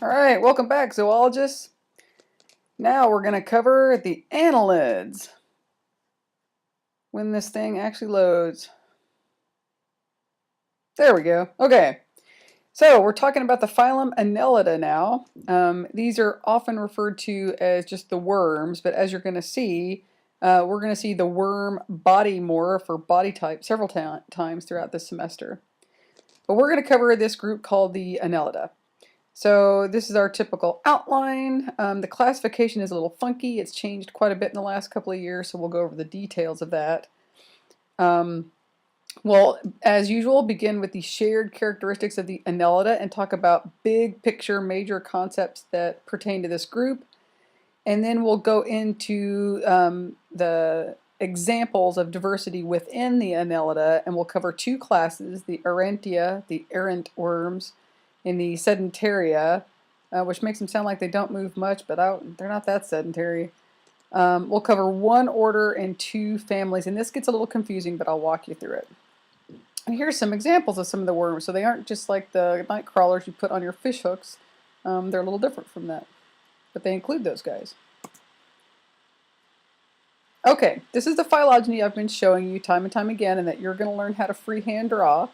All right, welcome back, zoologists. Now we're going to cover the annelids. When this thing actually loads. There we go. Okay, so we're talking about the phylum Annelida now. These are often referred to as just the worms, but as you're going to see, we're going to see the worm body morph or body type several times throughout this semester. But we're going to cover this group called the Annelida. So this is our typical outline. The classification is a little funky. It's changed quite a bit in the last couple of years, so we'll go over the details of that. We'll, as usual, begin with the shared characteristics of the Annelida and talk about big picture major concepts that pertain to this group. And then we'll go into the examples of diversity within the Annelida, and we'll cover two classes, the Aurantia, the errant worms, and the Sedentaria, which makes them sound like they don't move much, but they're not that sedentary. We'll cover one order and two families, and this gets a little confusing, but I'll walk you through it. And here's some examples of some of the worms. So they aren't just like the night crawlers you put on your fish hooks. They're a little different from that, but they include those guys. Okay, this is the phylogeny I've been showing you time and time again, and that you're going to learn how to freehand draw.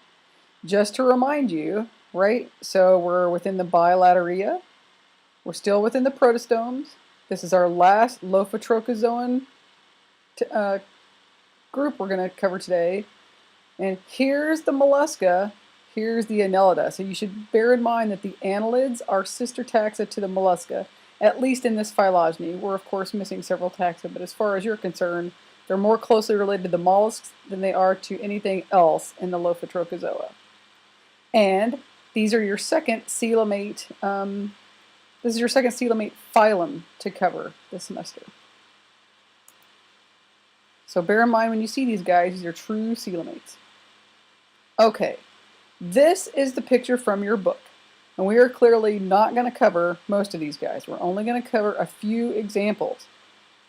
Just to remind you, right? So we're within the Bilateria. We're still within the protostomes. This is our last Lophotrochozoan group we're going to cover today. And here's the mollusca. Here's the Annelida. So you should bear in mind that the annelids are sister taxa to the mollusca, at least in this phylogeny. We're, of course, missing several taxa, but as far as you're concerned, they're more closely related to the mollusks than they are to anything else in the Lophotrochozoa. And these are your second coelomate. This is your second coelomate phylum to cover this semester. So bear in mind when you see these guys, these are true coelomates. Okay, this is the picture from your book. And we are clearly not going to cover most of these guys. We're only going to cover a few examples.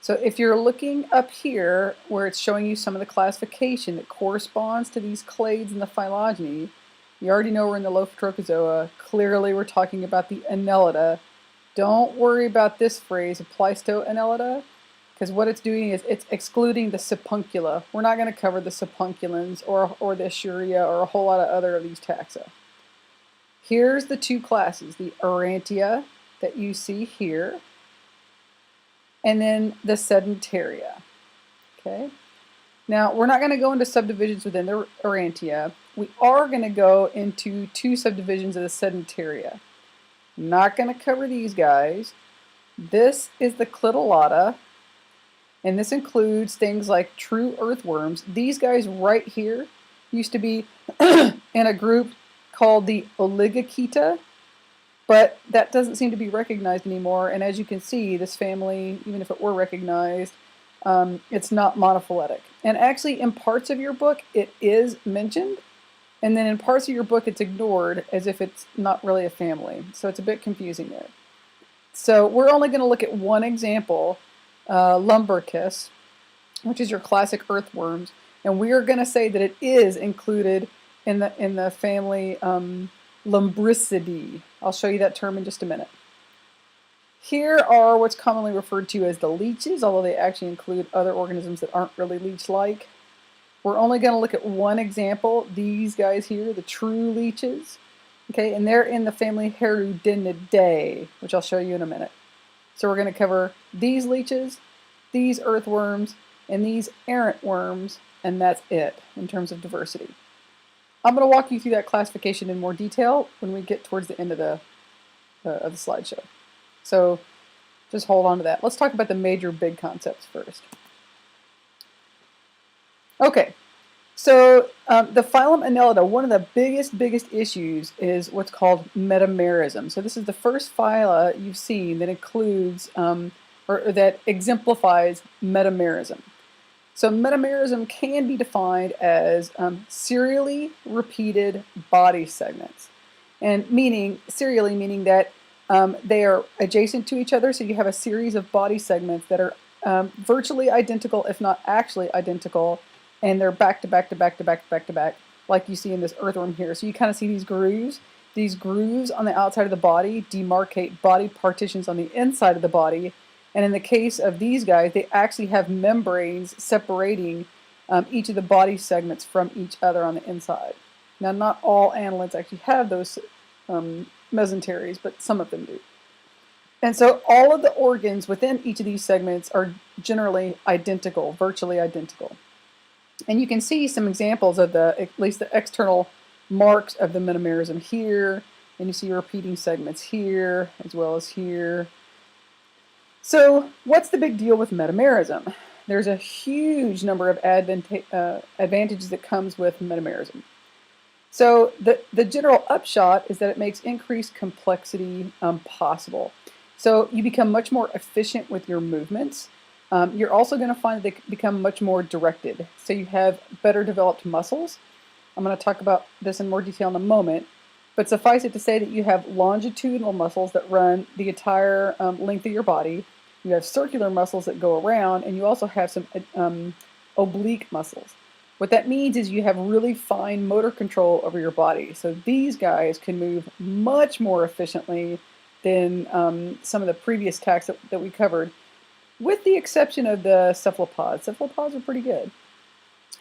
So if you're looking up here where it's showing you some of the classification that corresponds to these clades in the phylogeny, you already know we're in the Lophotrochozoa. Clearly we're talking about the Annelida. Don't worry about this phrase, Pleistoannelida, because what it's doing is it's excluding the Sipuncula. We're not going to cover the Sipunculans or the Assuria or a whole lot of other of these taxa. Here's the two classes, the Aurantia that you see here, and then the Sedentaria. Okay. Now, we're not going to go into subdivisions within the Aurantia. We are going to go into two subdivisions of the Sedentaria. I'm not going to cover these guys. This is the Clitolata, and this includes things like true earthworms. These guys right here used to be in a group called the Oligochaeta, but that doesn't seem to be recognized anymore. And as you can see, this family, even if it were recognized, it's not monophyletic. And actually, in parts of your book, it is mentioned, and then in parts of your book, it's ignored as if it's not really a family. So it's a bit confusing there. So we're only going to look at one example, Lumbricus, which is your classic earthworms, and we are going to say that it is included in the family Lumbricidae. I'll show you that term in just a minute. Here are what's commonly referred to as the leeches, although they actually include other organisms that aren't really leech-like. We're only going to look at one example, these guys here, the true leeches. Okay, and they're in the family Herudinidae, which I'll show you in a minute. So we're going to cover these leeches, these earthworms, and these errant worms, and that's it in terms of diversity. I'm going to walk you through that classification in more detail when we get towards the end of the slideshow. So just hold on to that. Let's talk about the major big concepts first. Okay, so the phylum Annelida, one of the biggest issues is what's called metamerism. So this is the first phyla you've seen that includes, or that exemplifies metamerism. So metamerism can be defined as serially repeated body segments. And serially meaning that they are adjacent to each other, so you have a series of body segments that are virtually identical, if not actually identical, and they're back to back to back to back to back to back, like you see in this earthworm here. So you kind of see these grooves, These grooves on the outside of the body demarcate body partitions on the inside of the body. And in the case of these guys, they actually have membranes separating each of the body segments from each other on the inside. Now, not all annelids actually have those mesenteries, but some of them do. And so all of the organs within each of these segments are generally identical, virtually identical. And you can see some examples of at least the external marks of the metamerism here, and you see repeating segments here as well as here. So what's the big deal with metamerism? There's a huge number of advantages that comes with metamerism. So the general upshot is that it makes increased complexity possible. So you become much more efficient with your movements. You're also going to find that they become much more directed. So you have better developed muscles. I'm going to talk about this in more detail in a moment. But suffice it to say that you have longitudinal muscles that run the entire length of your body. You have circular muscles that go around, and you also have some oblique muscles. What that means is you have really fine motor control over your body. So these guys can move much more efficiently than some of the previous tasks that we covered, with the exception of the cephalopods. Cephalopods are pretty good.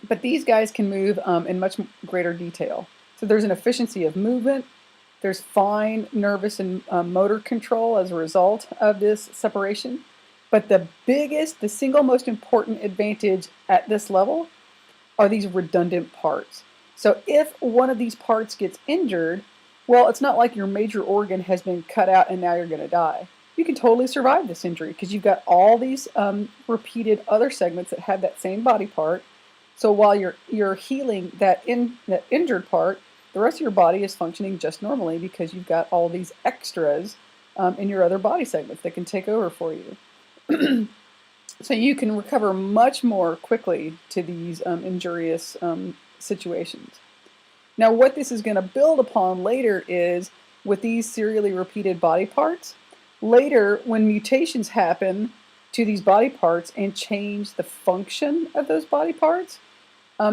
But these guys can move in much greater detail. So there's an efficiency of movement. There's fine nervous and motor control as a result of this separation. But the single most important advantage at this level are these redundant parts. So if one of these parts gets injured, well, it's not like your major organ has been cut out and now you're going to die. You can totally survive this injury because you've got all these repeated other segments that have that same body part. So while you're healing that injured part, the rest of your body is functioning just normally because you've got all these extras in your other body segments that can take over for you. So you can recover much more quickly to these injurious situations. Now, what this is going to build upon later is with these serially repeated body parts. Later, when mutations happen to these body parts and change the function of those body parts,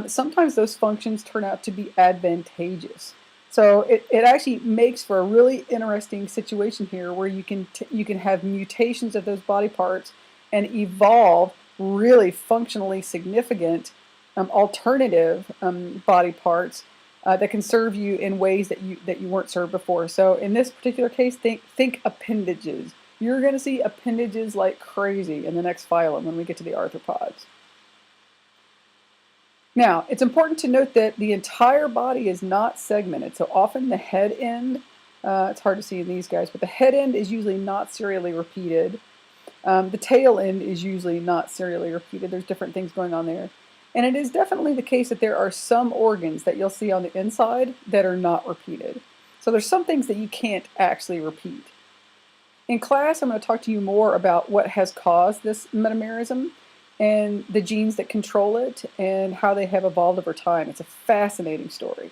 sometimes those functions turn out to be advantageous. So it actually makes for a really interesting situation here where you can have mutations of those body parts and evolve really functionally significant alternative body parts that can serve you in ways that you weren't served before. So in this particular case, think appendages. You're going to see appendages like crazy in the next phylum when we get to the arthropods. Now, it's important to note that the entire body is not segmented. So often the head end, it's hard to see in these guys, but the head end is usually not serially repeated. The tail end is usually not serially repeated. There's different things going on there. And it is definitely the case that there are some organs that you'll see on the inside that are not repeated. So there's some things that you can't actually repeat. In class, I'm going to talk to you more about what has caused this metamerism and the genes that control it and how they have evolved over time. It's a fascinating story.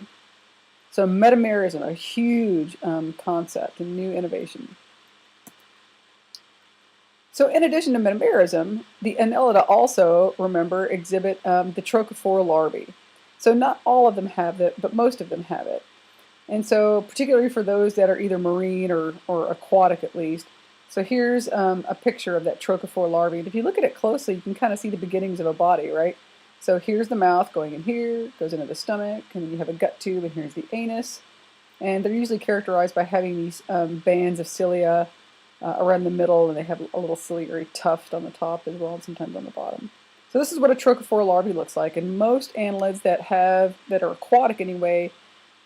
So metamerism, a huge concept and new innovation. So in addition to metamerism, the Annelida also, remember, exhibit the trochophore larvae. So not all of them have it, but most of them have it. And so particularly for those that are either marine or aquatic at least. So here's a picture of that trochophore larvae. And if you look at it closely, you can kind of see the beginnings of a body, right? So here's the mouth going in here, goes into the stomach, and then you have a gut tube, and here's the anus. And they're usually characterized by having these bands of cilia around the middle, and they have a little ciliary tuft on the top as well, and sometimes on the bottom. So this is what a trochophore larvae looks like, and most annelids that are aquatic anyway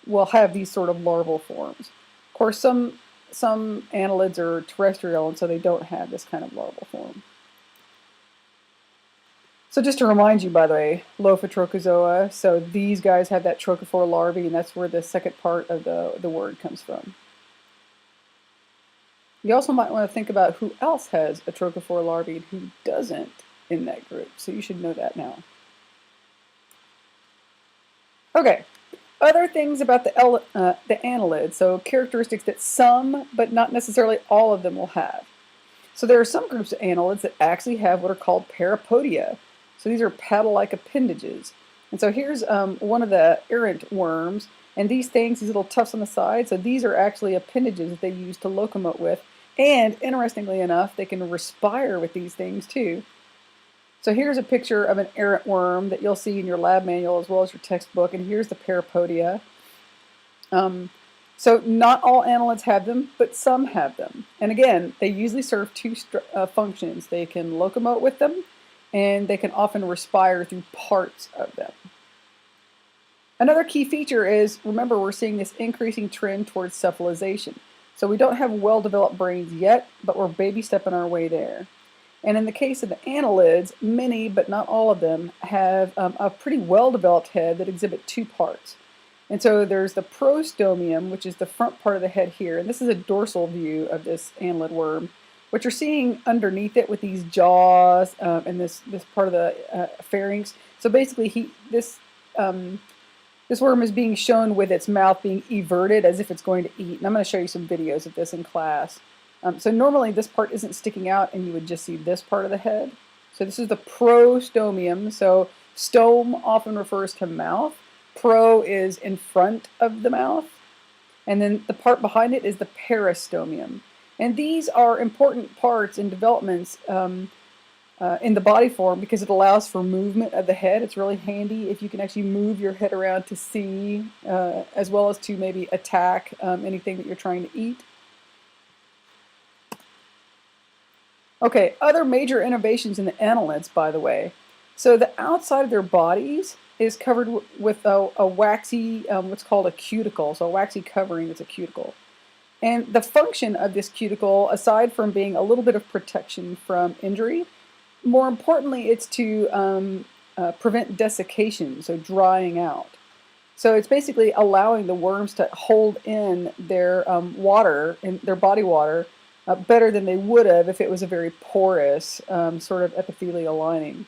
will have these sort of larval forms. Of course, some annelids are terrestrial, and so they don't have this kind of larval form. So just to remind you, by the way, Lophotrochozoa, so these guys have that trochophore larvae, and that's where the second part of the word comes from. You also might want to think about who else has a trochophore larvae and who doesn't in that group. So you should know that now. Okay, other things about the annelid. So characteristics that some, but not necessarily all of them will have. So there are some groups of annelids that actually have what are called parapodia. So these are paddle-like appendages. And so here's one of the errant worms, And these things, these little tufts on the side, so these are actually appendages that they use to locomote with. And interestingly enough, they can respire with these things too. So here's a picture of an errant worm that you'll see in your lab manual as well as your textbook. And here's the parapodia. So not all annelids have them, but some have them. And again, they usually serve two functions. They can locomote with them, and they can often respire through parts of them. Another key feature is, remember, we're seeing this increasing trend towards cephalization. So we don't have well-developed brains yet, but we're baby stepping our way there. And in the case of the annelids, many, but not all of them, have a pretty well-developed head that exhibit two parts. And so there's the prostomium, which is the front part of the head here. And this is a dorsal view of this annelid worm. What you're seeing underneath it with these jaws and this part of the pharynx. So basically, this worm is being shown with its mouth being everted as if it's going to eat. And I'm going to show you some videos of this in class. So normally this part isn't sticking out and you would just see this part of the head. So this is the prostomium. So stome often refers to mouth. Pro is in front of the mouth. And then the part behind it is the peristomium. And these are important parts and developments in the body form because it allows for movement of the head. It's really handy if you can actually move your head around to see as well as to maybe attack anything that you're trying to eat. Okay, other major innovations in the annelids, by the way. So the outside of their bodies is covered with a waxy, what's called a cuticle, so a waxy covering that's a cuticle. And the function of this cuticle, aside from being a little bit of protection from injury, more importantly, it's to prevent desiccation, so drying out. So it's basically allowing the worms to hold in their water, in their body water, better than they would have if it was a very porous sort of epithelial lining.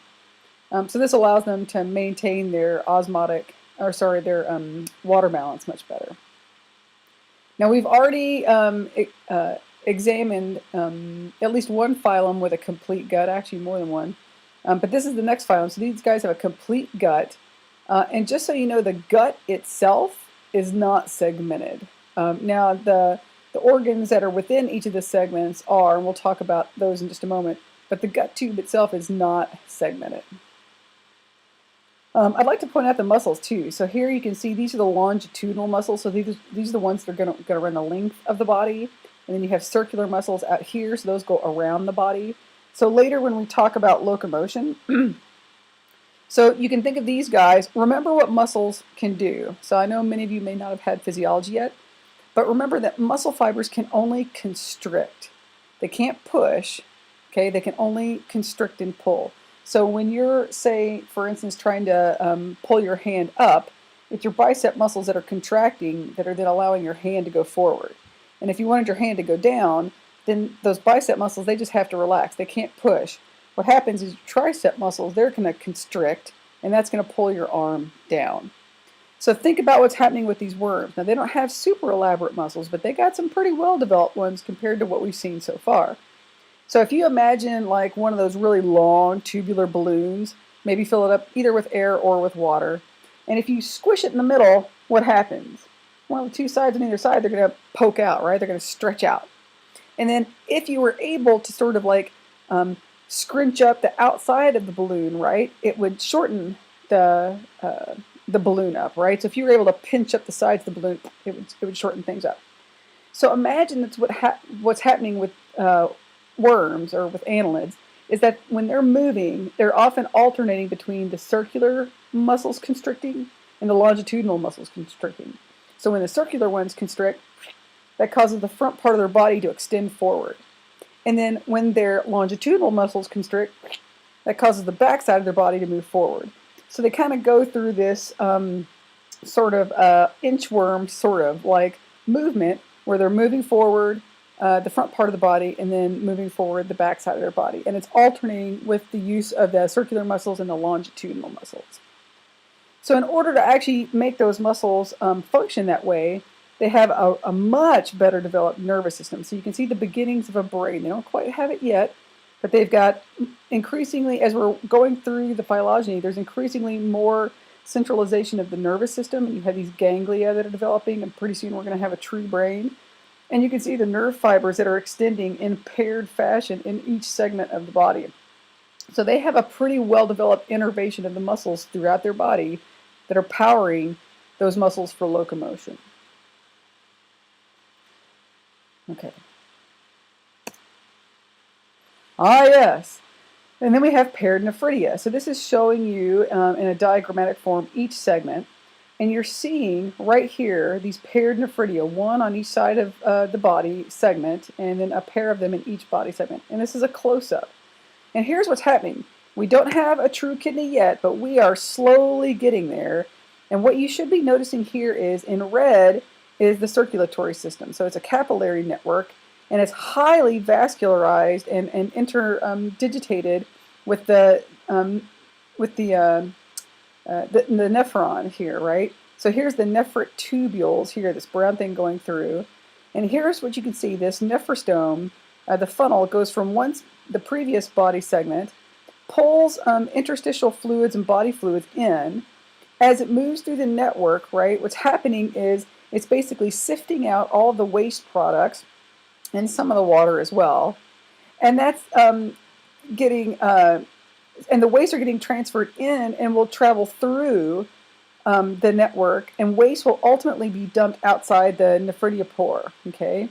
So this allows them to maintain their their water balance much better. Now we've already examined at least one phylum with a complete gut, actually more than one. But this is the next phylum. So these guys have a complete gut. And just so you know, the gut itself is not segmented. Now the organs that are within each of the segments are, and we'll talk about those in just a moment, but the gut tube itself is not segmented. I'd like to point out the muscles too. So here you can see these are the longitudinal muscles. So these are the ones that are going to run the length of the body. And then you have circular muscles out here, so those go around the body. So later when we talk about locomotion, so you can think of these guys. Remember what muscles can do. So I know many of you may not have had physiology yet, but remember that muscle fibers can only constrict. They can't push, okay? They can only constrict and pull. So when you're, say, for instance, trying to pull your hand up, it's your bicep muscles that are contracting that are then allowing your hand to go forward. And if you wanted your hand to go down, then those bicep muscles, they just have to relax. They can't push. What happens is your tricep muscles, they're going to constrict, and that's going to pull your arm down. So think about what's happening with these worms. Now, they don't have super elaborate muscles, but they got some pretty well-developed ones compared to what we've seen so far. So if you imagine like one of those really long tubular balloons, maybe fill it up either with air or with water, and if you squish it in the middle, what happens? Well, the two sides on either side, they're going to poke out, right? They're going to stretch out. And then if you were able to sort of like scrunch up the outside of the balloon, right, it would shorten the balloon up, right? So if you were able to pinch up the sides of the balloon, it would shorten things up. So imagine that's what's happening with worms or with annelids, is that when they're moving, they're often alternating between the circular muscles constricting and the longitudinal muscles constricting. So when the circular ones constrict, that causes the front part of their body to extend forward. And then when their longitudinal muscles constrict, that causes the back side of their body to move forward. So they kind of go through this sort of inchworm sort of like movement where they're moving forward the front part of the body and then moving forward the back side of their body. And it's alternating with the use of the circular muscles and the longitudinal muscles. So in order to actually make those muscles function that way, they have a much better developed nervous system. So you can see the beginnings of a brain. They don't quite have it yet, but they've got increasingly, as we're going through the phylogeny, there's increasingly more centralization of the nervous system, and you have these ganglia that are developing, and pretty soon we're going to have a true brain. And you can see the nerve fibers that are extending in paired fashion in each segment of the body. So they have a pretty well-developed innervation of the muscles throughout their body that are powering those muscles for locomotion. Okay. Ah, yes. And then we have paired nephridia. So this is showing you in a diagrammatic form each segment. And you're seeing right here these paired nephridia, one on each side of the body segment, and then a pair of them in each body segment. And this is a close-up. And here's what's happening. We don't have a true kidney yet, but we are slowly getting there. And what you should be noticing here is in red is the circulatory system. So it's a capillary network, and it's highly vascularized and interdigitated with the nephron here, right? So here's the nephrite tubules here, this brown thing going through. And here's what you can see, this nephrostome, the funnel goes from the previous body segment, pulls interstitial fluids and body fluids in. As it moves through the network, right, what's happening is it's basically sifting out all the waste products and some of the water as well. And that's and the wastes are getting transferred in and will travel through the network, and waste will ultimately be dumped outside the nephridia pore, okay?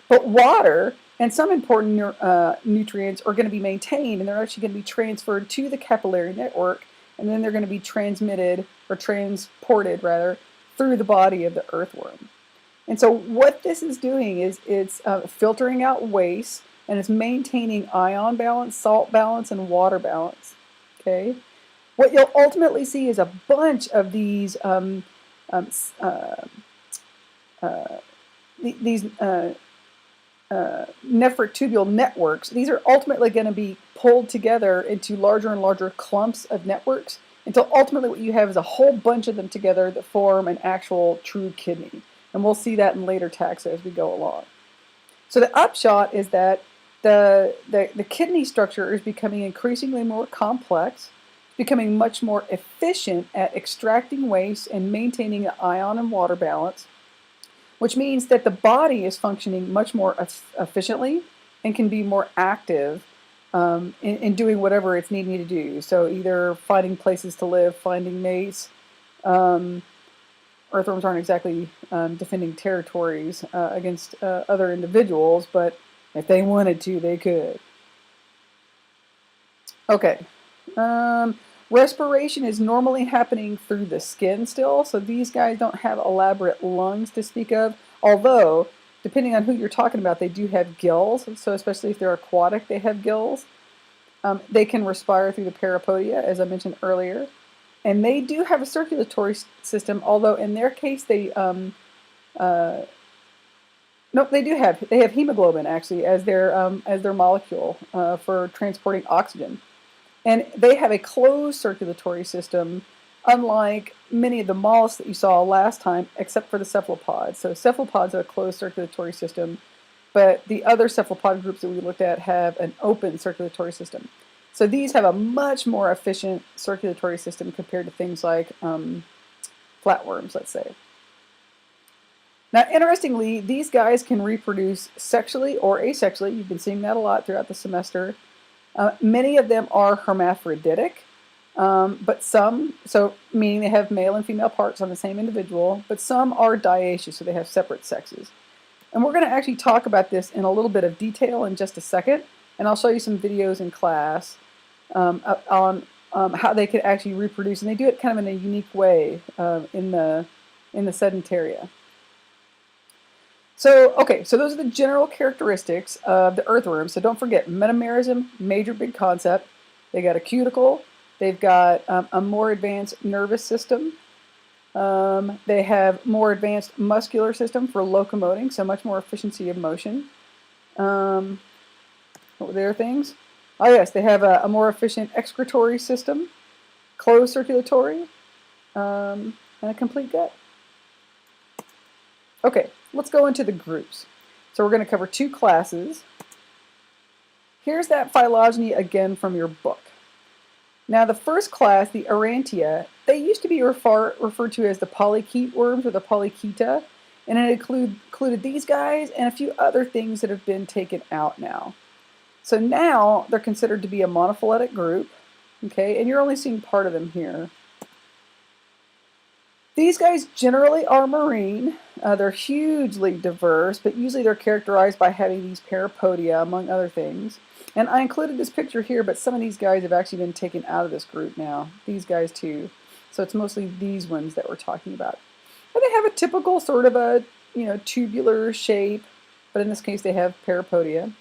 But water and some important nutrients are going to be maintained, and they're actually going to be transferred to the capillary network, and then they're going to be transmitted, or transported rather, through the body of the earthworm. And so what this is doing is it's filtering out waste, and it's maintaining ion balance, salt balance, and water balance. Okay, what you'll ultimately see is a bunch of these nephrotubule networks. These are ultimately going to be pulled together into larger and larger clumps of networks until ultimately what you have is a whole bunch of them together that form an actual true kidney. And we'll see that in later taxa as we go along. So the upshot is that the kidney structure is becoming increasingly more complex, becoming much more efficient at extracting waste and maintaining an ion and water balance, which means that the body is functioning much more efficiently and can be more active in doing whatever it's needing to do. So either finding places to live, finding mates. Earthworms aren't exactly defending territories against other individuals, but if they wanted to, they could. Okay. Respiration is normally happening through the skin still, so these guys don't have elaborate lungs to speak of, although, depending on who you're talking about, they do have gills, so especially if they're aquatic, they have gills. They can respire through the parapodia, as I mentioned earlier, and they do have a circulatory system, although in their case they they have hemoglobin actually as their molecule for transporting oxygen. And they have a closed circulatory system, unlike many of the mollusks that you saw last time, except for the cephalopods. So cephalopods have a closed circulatory system, but the other cephalopod groups that we looked at have an open circulatory system. So these have a much more efficient circulatory system compared to things like flatworms, let's say. Now, interestingly, these guys can reproduce sexually or asexually. You've been seeing that a lot throughout the semester. Many of them are hermaphroditic, but some, so meaning they have male and female parts on the same individual, but some are dioecious, so they have separate sexes. And we're going to actually talk about this in a little bit of detail in just a second, and I'll show you some videos in class on how they could actually reproduce, and they do it kind of in a unique way in the sedentaria. So, okay, so those are the general characteristics of the earthworm. So don't forget, metamerism, major big concept. They got a cuticle. They've got a more advanced nervous system. They have more advanced muscular system for locomoting, so much more efficiency of motion. What were their things? Oh yes, they have a more efficient excretory system, closed circulatory, and a complete gut. Okay, let's go into the groups. So we're going to cover two classes. Here's that phylogeny again from your book. Now the first class, the Aurantia, they used to be referred to as the polychaete worms or the polychaeta, and it included these guys and a few other things that have been taken out now. So now they're considered to be a monophyletic group, okay, and you're only seeing part of them here. These guys generally are marine. They're hugely diverse, but usually they're characterized by having these parapodia, among other things. And I included this picture here, but some of these guys have actually been taken out of this group now. These guys too. So it's mostly these ones that we're talking about. And they have a typical sort of a, tubular shape, but in this case they have parapodia.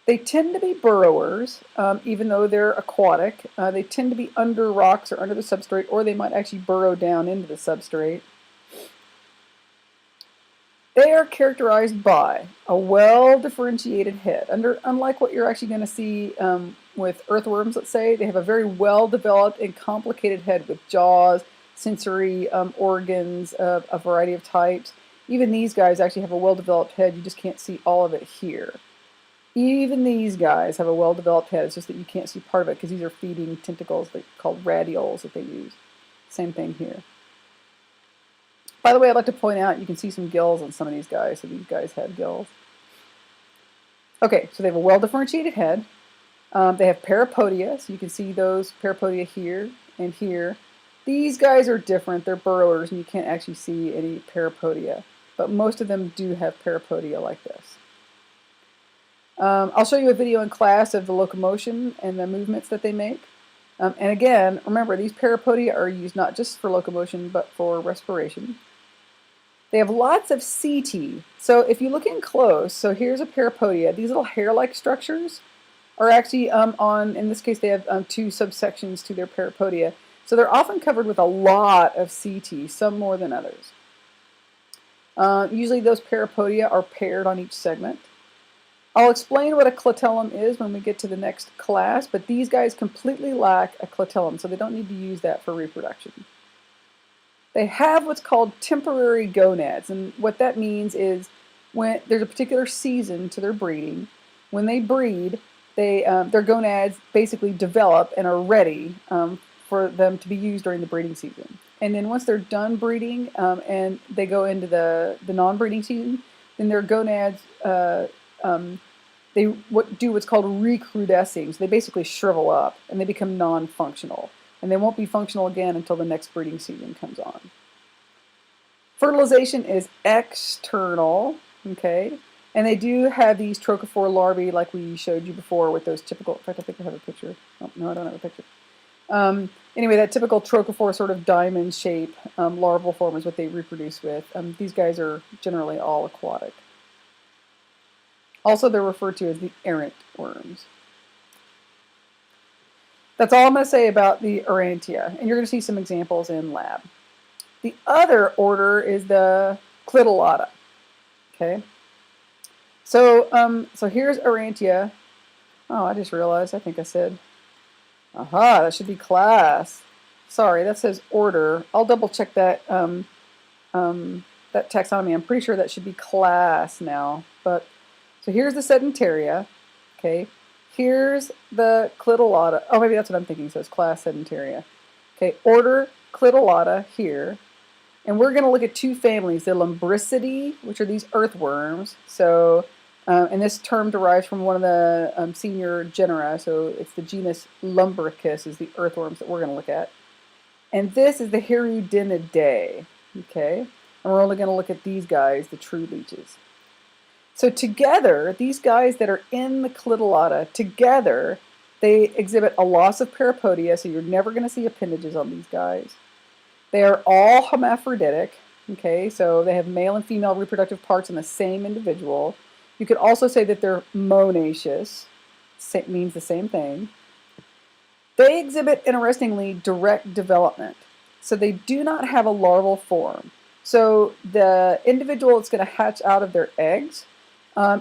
They tend to be burrowers, even though they're aquatic. They tend to be under rocks or under the substrate, or they might actually burrow down into the substrate. They are characterized by a well-differentiated head. Unlike what you're actually going to see with earthworms, let's say, they have a very well-developed and complicated head with jaws, sensory organs of a variety of types. Even these guys actually have a well-developed head. You just can't see all of it here. Even these guys have a well-developed head. It's just that you can't see part of it because these are feeding tentacles called radioles that they use. Same thing here. By the way, I'd like to point out you can see some gills on some of these guys. So these guys have gills. Okay, so they have a well-differentiated head. They have parapodia, so you can see those parapodia here and here. These guys are different. They're burrowers, and you can't actually see any parapodia. But most of them do have parapodia like this. I'll show you a video in class of the locomotion and the movements that they make. And again, remember, these parapodia are used not just for locomotion, but for respiration. They have lots of setae. So if you look in close, so here's a parapodia. These little hair-like structures are actually in this case, they have two subsections to their parapodia. So they're often covered with a lot of setae, some more than others. Usually those parapodia are paired on each segment. I'll explain what a clitellum is when we get to the next class, but these guys completely lack a clitellum, so they don't need to use that for reproduction. They have what's called temporary gonads, and what that means is when there's a particular season to their breeding, when they breed, their gonads basically develop and are ready for them to be used during the breeding season. And then once they're done breeding and they go into the non-breeding season, then their gonads they do what's called recrudescing. So they basically shrivel up and they become non-functional. And they won't be functional again until the next breeding season comes on. Fertilization is external, okay? And they do have these trochophore larvae like we showed you before with those typical, in fact, I think I have a picture. Oh, no, I don't have a picture. Anyway, that typical trochophore sort of diamond shape larval form is what they reproduce with. These guys are generally all aquatic. Also, they're referred to as the errant worms. That's all I'm going to say about the Aurantia, and you're going to see some examples in lab. The other order is the Clitellata. Okay. So here's Aurantia. Oh, I just realized. I think I said. Aha, that should be class. Sorry, that says order. I'll double check that that taxonomy. I'm pretty sure that should be class now, but. So here's the Sedentaria, okay. Here's the Clitellata. Oh, maybe that's what I'm thinking. So it's class Sedentaria. Okay, order Clitellata here. And we're going to look at two families, the Lumbricidae, which are these earthworms. So, and this term derives from one of the senior genera. So it's the genus Lumbricus is the earthworms that we're going to look at. And this is the Hirudinidae, okay. And we're only going to look at these guys, the true leeches. So together, these guys that are in the Clitellata, together, they exhibit a loss of parapodia, so you're never going to see appendages on these guys. They are all hermaphroditic, okay, so they have male and female reproductive parts in the same individual. You could also say that they're monaceous, means the same thing. They exhibit, interestingly, direct development, so they do not have a larval form. So the individual that's going to hatch out of their eggs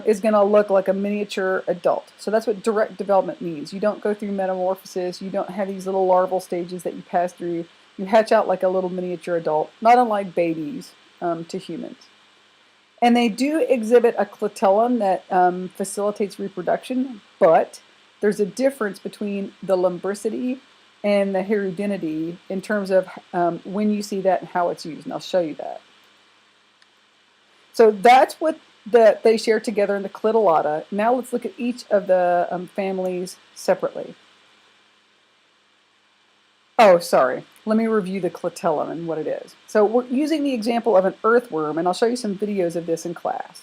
is going to look like a miniature adult. So that's what direct development means. You don't go through metamorphosis. You don't have these little larval stages that you pass through. You hatch out like a little miniature adult, not unlike babies to humans. And they do exhibit a clitellum that facilitates reproduction, but there's a difference between the Lumbricidae and the heterogeneity in terms of when you see that and how it's used, and I'll show you that. So that's what they share together in the Clitolata. Now let's look at each of the families separately. Oh, sorry. Let me review the clitellum and what it is. So we're using the example of an earthworm, and I'll show you some videos of this in class.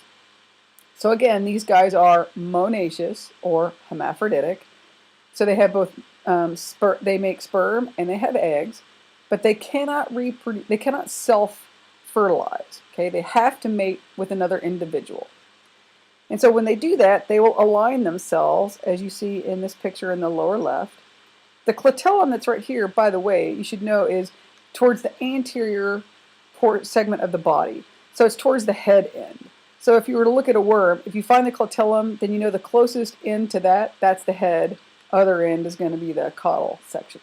So again, these guys are monoecious or hermaphroditic. So they have both they make sperm and they have eggs, but they cannot reproduce. They cannot self-fertilize. Okay, they have to mate with another individual. And so when they do that, they will align themselves, as you see in this picture in the lower left. The clitellum that's right here, by the way, you should know is towards the anterior segment of the body. So it's towards the head end. So if you were to look at a worm, if you find the clitellum, then you know the closest end to that's the head. Other end is going to be the caudal section.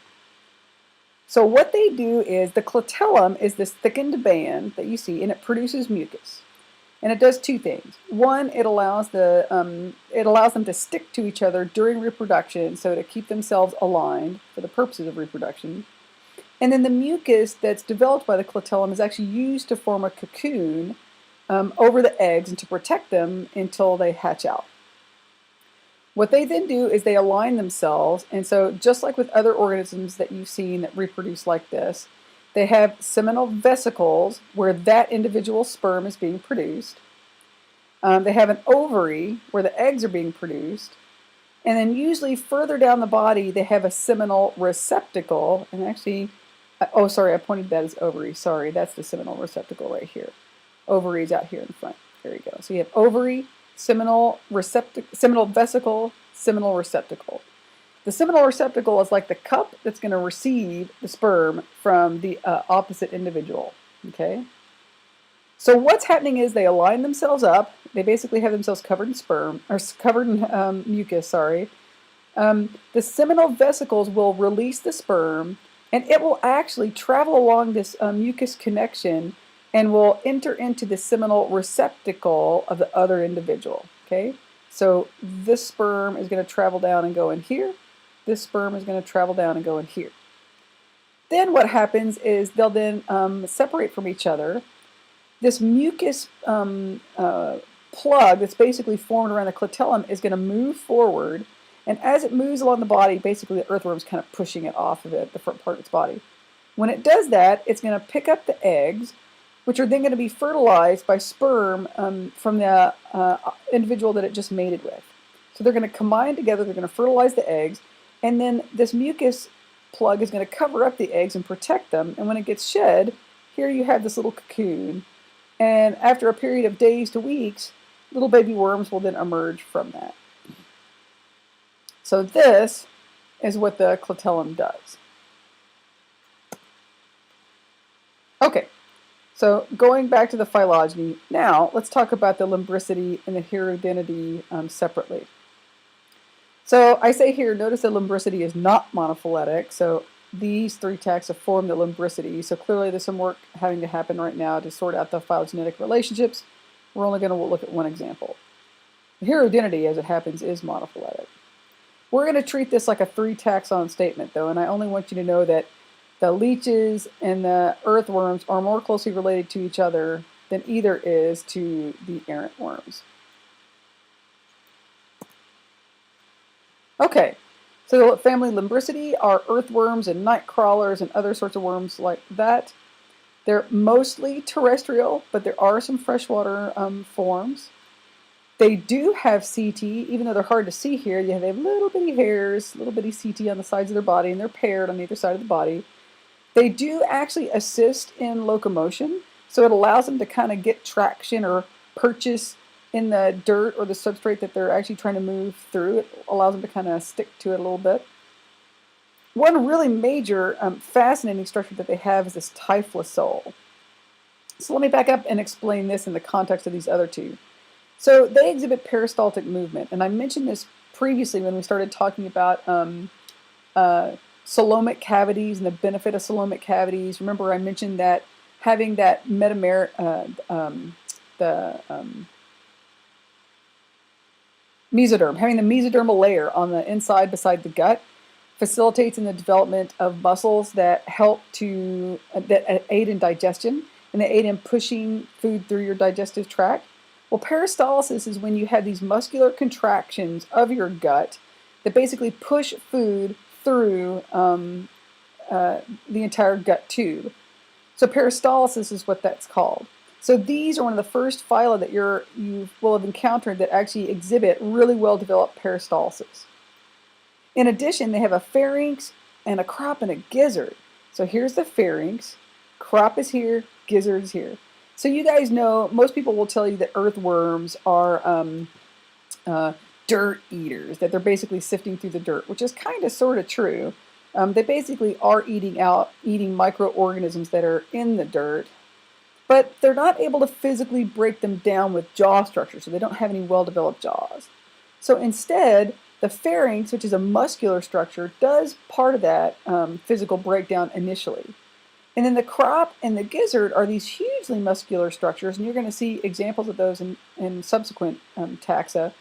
So what they do is the clitellum is this thickened band that you see, and it produces mucus. And it does two things. One, it allows them to stick to each other during reproduction, so to keep themselves aligned for the purposes of reproduction. And then the mucus that's developed by the clitellum is actually used to form a cocoon over the eggs and to protect them until they hatch out. What they then do is they align themselves, and so just like with other organisms that you've seen that reproduce like this, they have seminal vesicles where that individual sperm is being produced. They have an ovary where the eggs are being produced. And then usually further down the body, they have a seminal receptacle. And actually, oh, sorry, I pointed that as ovary. Sorry, that's the seminal receptacle right here. Ovary is out here in front. There you go. So you have ovary, seminal vesicle, seminal receptacle. The seminal receptacle is like the cup that's going to receive the sperm from the opposite individual. Okay. So what's happening is they align themselves up. They basically have themselves covered in sperm, or covered in mucus. Sorry. The seminal vesicles will release the sperm, and it will actually travel along this mucus connection and will enter into the seminal receptacle of the other individual. Okay. So this sperm is going to travel down and go in here. This sperm is going to travel down and go in here. Then what happens is they'll then separate from each other. This mucus plug that's basically formed around the clitellum is going to move forward, and as it moves along the body, basically the earthworm is kind of pushing it off of it, the front part of its body. When it does that, it's going to pick up the eggs, which are then going to be fertilized by sperm from the individual that it just mated with. So they're going to combine together, they're going to fertilize the eggs, and then this mucus plug is going to cover up the eggs and protect them. And when it gets shed, here you have this little cocoon. And after a period of days to weeks, little baby worms will then emerge from that. So this is what the clitellum does. Okay, so going back to the phylogeny, now let's talk about the limbricity and the heterogeneity separately. So I say here, notice that limbricity is not monophyletic, so these three taxa form the limbricity. So clearly there's some work having to happen right now to sort out the phylogenetic relationships. We're only going to look at one example. The heterogeneity, as it happens, is monophyletic. We're going to treat this like a three taxon statement, though, and I only want you to know that the leeches and the earthworms are more closely related to each other than either is to the errant worms. Okay, so the family Limbricity are earthworms and night crawlers and other sorts of worms like that. They're mostly terrestrial, but there are some freshwater forms. They do have CT, even though they're hard to see here. They have little bitty hairs, little bitty CT on the sides of their body, and they're paired on either side of the body. They do actually assist in locomotion, so it allows them to kind of get traction or purchase in the dirt or the substrate that they're actually trying to move through. It allows them to kind of stick to it a little bit. One really major fascinating structure that they have is this typhlossole. So let me back up and explain this in the context of these other two. So they exhibit peristaltic movement, and I mentioned this previously when we started talking about coelomic cavities and the benefit of coelomic cavities. Remember I mentioned that having that mesoderm, having the mesodermal layer on the inside beside the gut, facilitates in the development of muscles that help to that aid in digestion and they aid in pushing food through your digestive tract. Well, peristalsis is when you have these muscular contractions of your gut that basically push food through the entire gut tube. So peristalsis is what that's called. So these are one of the first phyla that you will have encountered that actually exhibit really well developed peristalsis. In addition, they have a pharynx and a crop and a gizzard. So here's the pharynx, crop is here, gizzard is here. So you guys know, most people will tell you that earthworms are dirt eaters, that they're basically sifting through the dirt, which is kind of sort of true. They basically are eating microorganisms that are in the dirt, but they're not able to physically break them down with jaw structure, so they don't have any well-developed jaws. So instead, the pharynx, which is a muscular structure, does part of that physical breakdown initially. And then the crop and the gizzard are these hugely muscular structures, and you're going to see examples of those in subsequent taxa.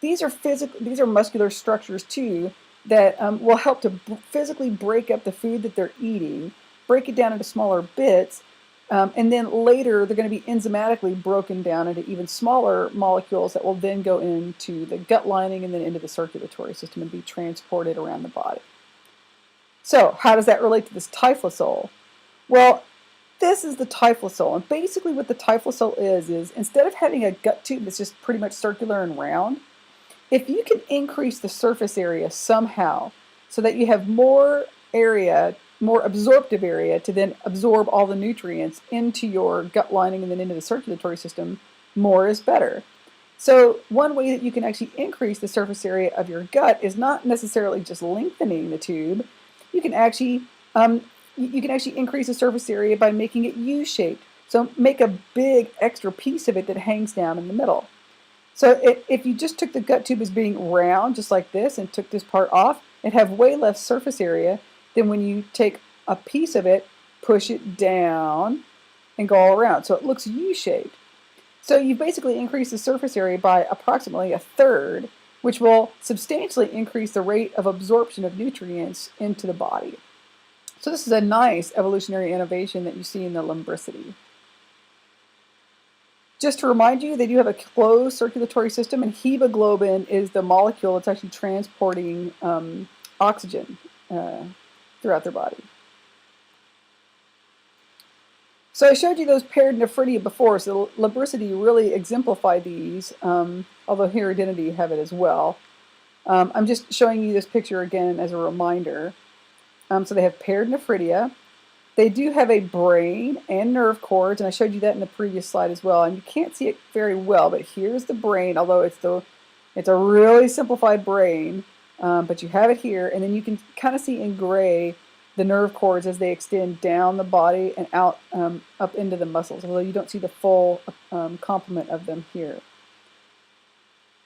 These are muscular structures too that will help to physically break up the food that they're eating, break it down into smaller bits, and then later they're going to be enzymatically broken down into even smaller molecules that will then go into the gut lining and then into the circulatory system and be transported around the body. So how does that relate to this typhlosoal? Well, this is the typhlosoal, and basically what the typhlosoal is instead of having a gut tube that's just pretty much circular and round, if you can increase the surface area somehow so that you have more area, more absorptive area to then absorb all the nutrients into your gut lining and then into the circulatory system, more is better. So one way that you can actually increase the surface area of your gut is not necessarily just lengthening the tube. You can actually increase the surface area by making it U-shaped. So make a big extra piece of it that hangs down in the middle. So if you just took the gut tube as being round, just like this, and took this part off, it'd have way less surface area than when you take a piece of it, push it down, and go all around. So it looks U-shaped. So you've basically increased the surface area by approximately a third, which will substantially increase the rate of absorption of nutrients into the body. So this is a nice evolutionary innovation that you see in the lumbricity. Just to remind you, they do have a closed circulatory system, and hemoglobin is the molecule that's actually transporting oxygen throughout their body. So I showed you those paired nephridia before, so the lumbricity really exemplify these, although heredity have it as well. I'm just showing you this picture again as a reminder. So they have paired nephridia. They do have a brain and nerve cords, and I showed you that in the previous slide as well. And you can't see it very well, but here's the brain, although it's a really simplified brain, but you have it here, and then you can kind of see in gray the nerve cords as they extend down the body and out up into the muscles, although you don't see the full complement of them here.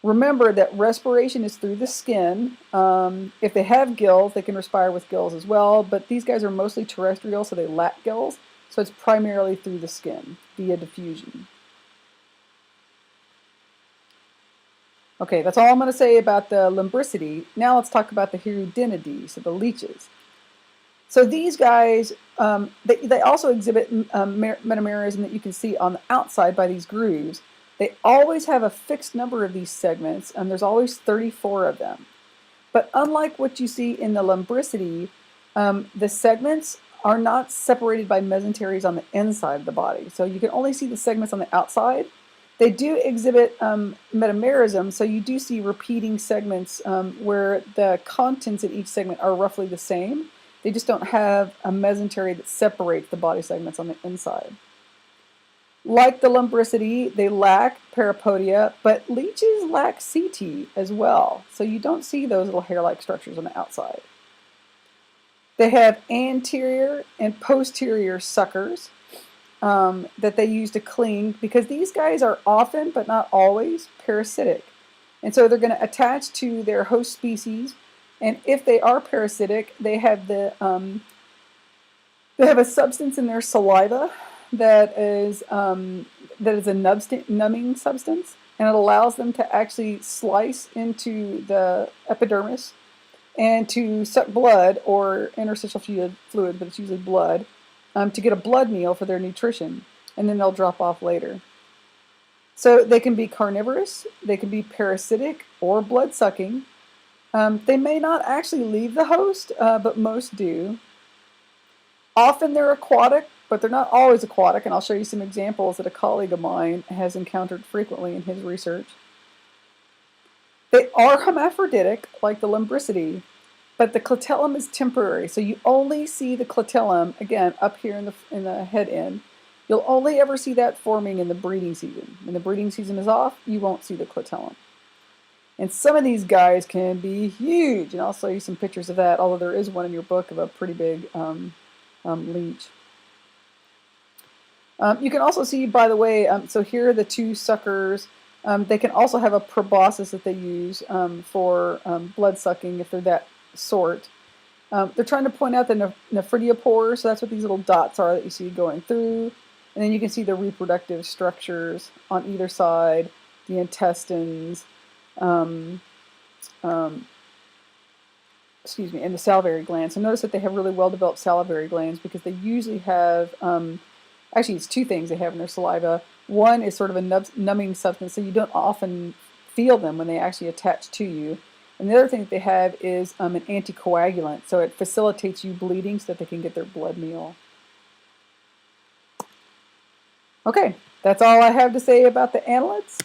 Remember that respiration is through the skin. If they have gills, they can respire with gills as well, but these guys are mostly terrestrial, so they lack gills, so it's primarily through the skin via diffusion. Okay, that's all I'm going to say about the lumbricity. Now let's talk about the hirudinidae, so the leeches. So these guys, they also exhibit metamerism that you can see on the outside by these grooves. They always have a fixed number of these segments, and there's always 34 of them. But unlike what you see in the lumbricity, the segments are not separated by mesenteries on the inside of the body. So you can only see the segments on the outside. They do exhibit metamerism, so you do see repeating segments where the contents of each segment are roughly the same. They just don't have a mesentery that separates the body segments on the inside. Like the lumbricity, they lack parapodia, but leeches lack setae as well, so you don't see those little hair-like structures on the outside. They have anterior and posterior suckers that they use to cling, because these guys are often, but not always, parasitic. And so they're going to attach to their host species, and if they are parasitic, they have a substance in their saliva that is a numbing substance, and it allows them to actually slice into the epidermis and to suck blood or interstitial fluid, but it's usually blood, to get a blood meal for their nutrition, and then they'll drop off later. So they can be carnivorous, they can be parasitic or blood-sucking. They may not actually leave the host, but most do. Often they're aquatic, but they're not always aquatic, and I'll show you some examples that a colleague of mine has encountered frequently in his research. They are hermaphroditic, like the Limbricidae, but the clitellum is temporary, so you only see the clitellum, again, up here in the head end. You'll only ever see that forming in the breeding season. When the breeding season is off, you won't see the clitellum. And some of these guys can be huge, and I'll show you some pictures of that, although there is one in your book of a pretty big leech. You can also see, by the way, so here are the two suckers. They can also have a proboscis that they use for blood sucking if they're that sort. They're trying to point out the nephridiopores, so that's what these little dots are that you see going through. And then you can see the reproductive structures on either side, the intestines, excuse me, and the salivary glands. So notice that they have really well-developed salivary glands because they usually have, actually it's two things they have in their saliva. One is sort of a numbing substance, so you don't often feel them when they actually attach to you. And the other thing that they have is an anticoagulant, so it facilitates you bleeding so that they can get their blood meal. Okay, that's all I have to say about the annelids.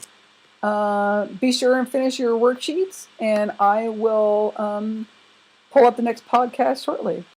Be sure and finish your worksheets, and I will pull up the next podcast shortly.